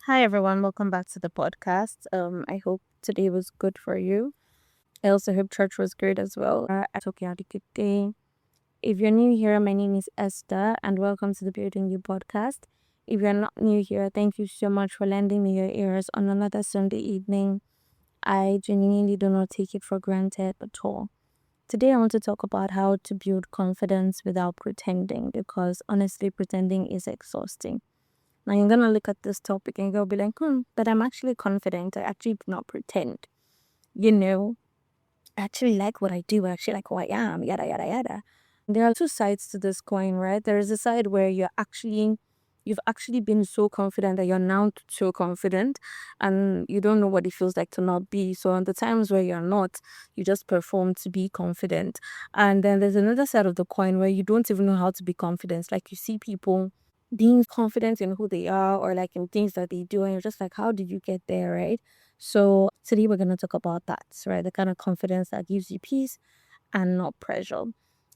Hi everyone, welcome back to the podcast. I hope today was good for you. I also hope church was great as well. I hope you had a good day. If you're new here, my name is Esther, and welcome to the Building You podcast. If you're not new here, thank you so much for lending me your ears on another Sunday evening. I genuinely do not take it for granted at all. Today, I want to talk about how to build confidence without pretending, because honestly, pretending is exhausting. Now you're gonna look at this topic and you'll be like, but I'm actually confident. I actually do not pretend. You know, I actually like what I do. I actually like who I am. Yada yada yada. There are two sides to this coin, right? There is a side where you've actually been so confident that you're now so confident and you don't know what it feels like to not be. So on the times where you're not, you just perform to be confident. And then there's another side of the coin where you don't even know how to be confident. Like you see people being confident in who they are or like in things that they do and you're just like, how did you get there, right? So today we're going to talk about that, right? The kind of confidence that gives you peace and not pressure.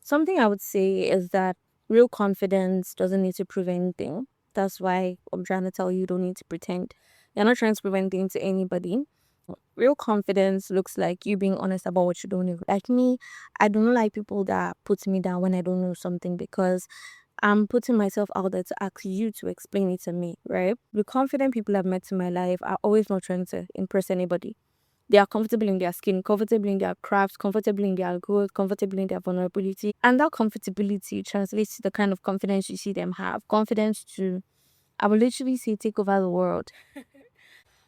Something I would say is that real confidence doesn't need to prove anything. That's why I'm trying to tell you, you don't need to pretend. You're not trying to prove anything to anybody. Real confidence looks like you being honest about what you don't know. Like me, I don't like people that put me down when I don't know something because I'm putting myself out there to ask you to explain it to me, right? The confident people I've met in my life are always not trying to impress anybody. They are comfortable in their skin, comfortable in their craft, comfortable in their growth, comfortable in their vulnerability. And that comfortability translates to the kind of confidence you see them have. Confidence to, I will literally say, take over the world.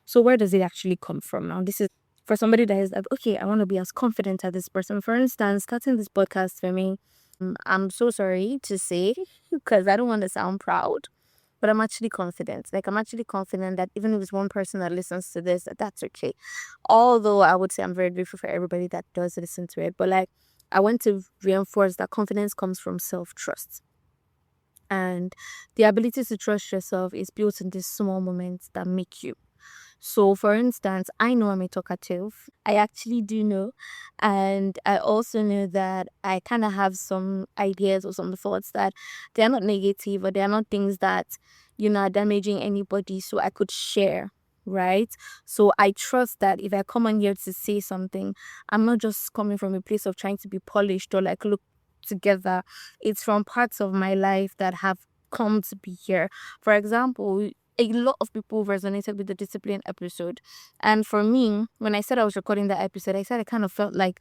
So where does it actually come from now? This is for somebody that is like, okay, I want to be as confident as this person. For instance, starting this podcast for me, I'm so sorry to say because I don't want to sound proud, but I'm actually confident. Like I'm actually confident that even if it's one person that listens to this, that's okay. Although I would say I'm very grateful for everybody that does listen to it, but like I want to reinforce that confidence comes from self trust. And the ability to trust yourself is built in these small moments that make you. So, for instance, I know I'm a talkative. I actually do know. And I also know that I kind of have some ideas or some thoughts that they're not negative or they're not things that, are damaging anybody. So I could share. Right. So I trust that if I come on here to say something, I'm not just coming from a place of trying to be polished or like look together. It's from parts of my life that have come to be here. For example, a lot of people resonated with the discipline episode. And for me, when I said I was recording that episode, I said I kind of felt like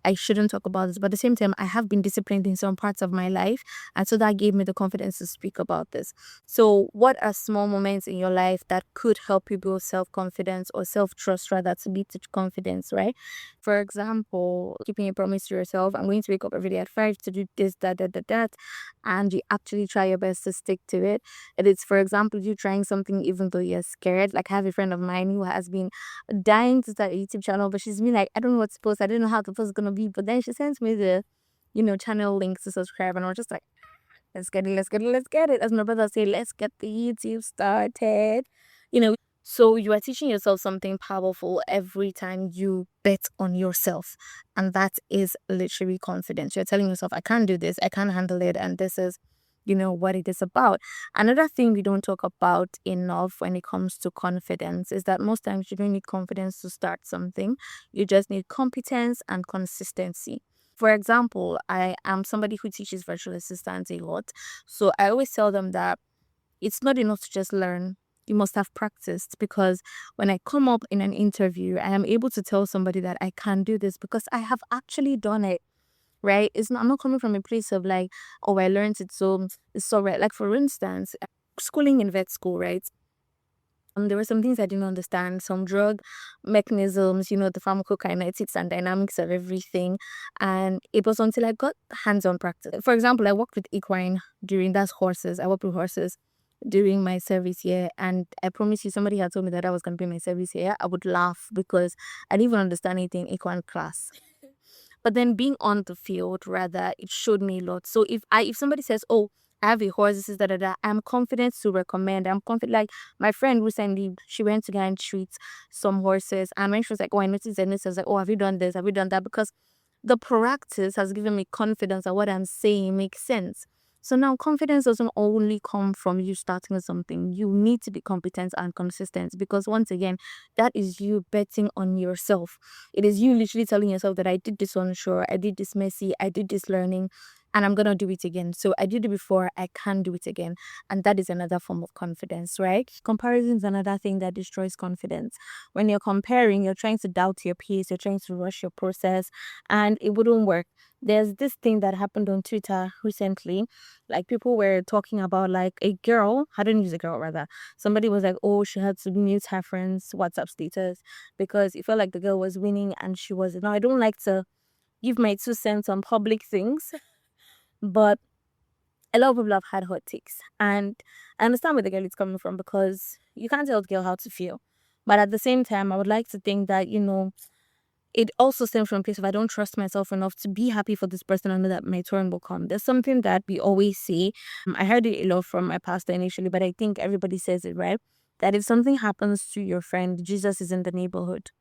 I shouldn't talk about this. But at the same time, I have been disciplined in some parts of my life. And so that gave me the confidence to speak about this. So, what are small moments in your life that could help you build self confidence or self trust, rather, to lead to confidence, right? For example, keeping a promise to yourself, I'm going to wake up every day at 5 to do this, that, and you actually try your best to stick to it. It is, for example, you trying something even though you're scared. Like I have a friend of mine who has been dying to start a YouTube channel, but she's been like, I don't know what to post. I don't know how the post is gonna be. But then she sends me the, channel links to subscribe, and I was just like, let's get it, let's get it, let's get it. As my brother say, let's get the YouTube started. So you are teaching yourself something powerful every time you bet on yourself. And that is literally confidence. You're telling yourself, I can't do this, I can't handle it, and this is, what it is about. Another thing we don't talk about enough when it comes to confidence is that most times you don't need confidence to start something. You just need competence and consistency. For example, I am somebody who teaches virtual assistants a lot. So I always tell them that it's not enough to just learn. You must have practiced, because when I come up in an interview, I am able to tell somebody that I can do this because I have actually done it. Right? I'm not coming from a place of like, oh, I learned it, so it's so right. Like for instance, schooling in vet school, right? There were some things I didn't understand, some drug mechanisms, the pharmacokinetics and dynamics of everything. And it was until I got hands-on practice. For example, I worked with equine during that's horses. I worked with horses during my service year, and I promise you, somebody had told me that I was going to be my service year, I would laugh because I didn't even understand anything in equine class. But then being on the field, rather, it showed me a lot. So if somebody says, oh, I have a horse, this is da, I'm confident to recommend. I'm confident. Like my friend recently, she went to go and treat some horses, and when she was like, oh, I noticed this, I was like, oh, have you done this, have you done that? Because the practice has given me confidence that what I'm saying makes sense. So now confidence doesn't only come from you starting something. You need to be competent and consistent, because once again, that is you betting on yourself. It is you literally telling yourself that I did this unsure, I did this messy, I did this learning, and I'm gonna do it again. So I did it before, I can do it again. And that is another form of confidence, right? Comparison is another thing that destroys confidence. When you're comparing, you're trying to doubt your pace, you're trying to rush your process, and it wouldn't work. There's this thing that happened on Twitter recently. Like, people were talking about, like, a girl, I don't use a girl rather. Somebody was like, oh, she had to mute her friend's WhatsApp status because it felt like the girl was winning and she wasn't. Now, I don't like to give my 2 cents on public things, but a lot of people have had hot takes. And I understand where the girl is coming from, because you can't tell the girl how to feel. But at the same time, I would like to think that, it also stems from a place of I don't trust myself enough to be happy for this person. I know that my turn will come. There's something that we always say. I heard it a lot from my pastor initially, but I think everybody says it, right? That if something happens to your friend, Jesus is in the neighborhood.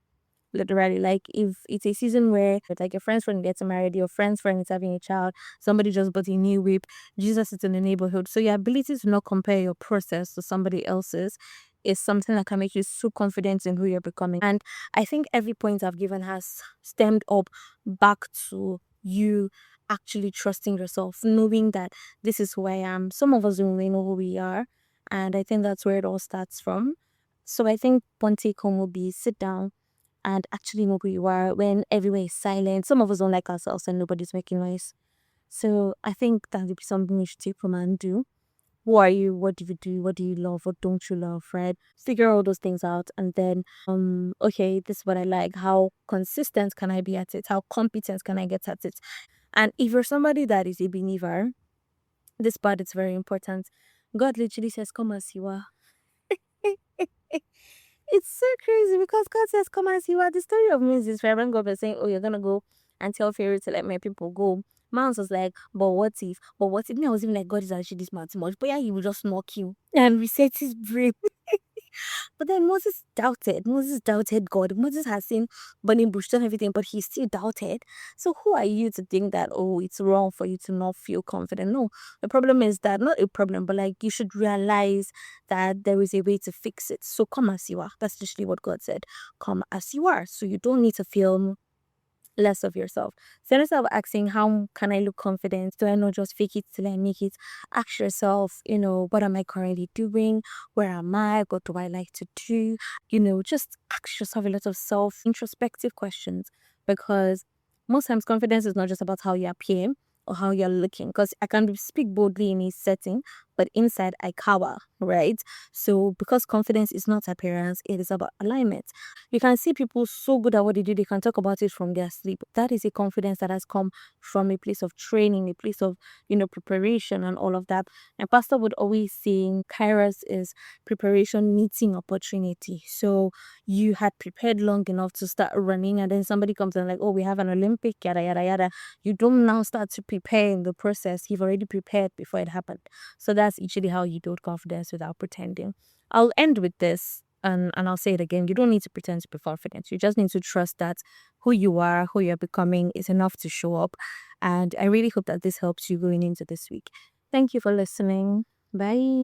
Literally, like, if it's a season where like your friend's friend gets married, your friend's friend is having a child, somebody just bought a new whip, Jesus is in the neighborhood. So your ability to not compare your process to somebody else's is something that can make you so confident in who you're becoming. And I think every point I've given has stemmed up back to you actually trusting yourself, knowing that this is who I am. Some of us don't really know who we are, and I think that's where it all starts from. So I think one take home will be sit down and actually know who you are when everywhere is silent. Some of us don't like ourselves and nobody's making noise. So I think that would be something you should take from and do. Who are you? What do you do? What do you love? What don't you love? Right? Figure all those things out, and then okay, this is what I like. How consistent can I be at it? How competent can I get at it? And if you're somebody that is a believer, this part is very important. God literally says, "Come as you are." It's so crazy because God says, "Come as you are." The story of Moses, right? When God was saying, "Oh, you're gonna go and tell Pharaoh to let my people go," Mount was like, "But what if? But what if?" Me, I was even like, "God is actually this man too much." But yeah, he will just knock you and reset his brain. But then Moses doubted. Moses doubted God. Moses has seen burning bush and everything, but he still doubted. So who are you to think that, oh, it's wrong for you to not feel confident? No, the problem is that, not a problem, but like, you should realize that there is a way to fix it. So come as you are. That's literally what God said. Come as you are. So you don't need to feel less of yourself. So instead of asking, how can I look confident? Do I not just fake it till I make it? Ask yourself, what am I currently doing? Where am I? What do I like to do? Just ask yourself a lot of self introspective questions, because most times confidence is not just about how you appear or how you're looking. Because I can speak boldly in a setting, but inside I cower, right? So because confidence is not appearance, it is about alignment. You can see people so good at what they do, they can talk about it from their sleep. That is a confidence that has come from a place of training, a place of, preparation and all of that. And Pastor would always say, Kairos is preparation meeting opportunity. So you had prepared long enough to start running, and then somebody comes and like, oh, we have an Olympic, yada, yada, yada. You don't now start to prepare in the process. You've already prepared before it happened. So that's actually how you build confidence without pretending. I'll end with this, and I'll say it again. You don't need to pretend to be confident. You just need to trust that who you are, who you're becoming is enough to show up. And I really hope that this helps you going into this week. Thank you for listening. Bye.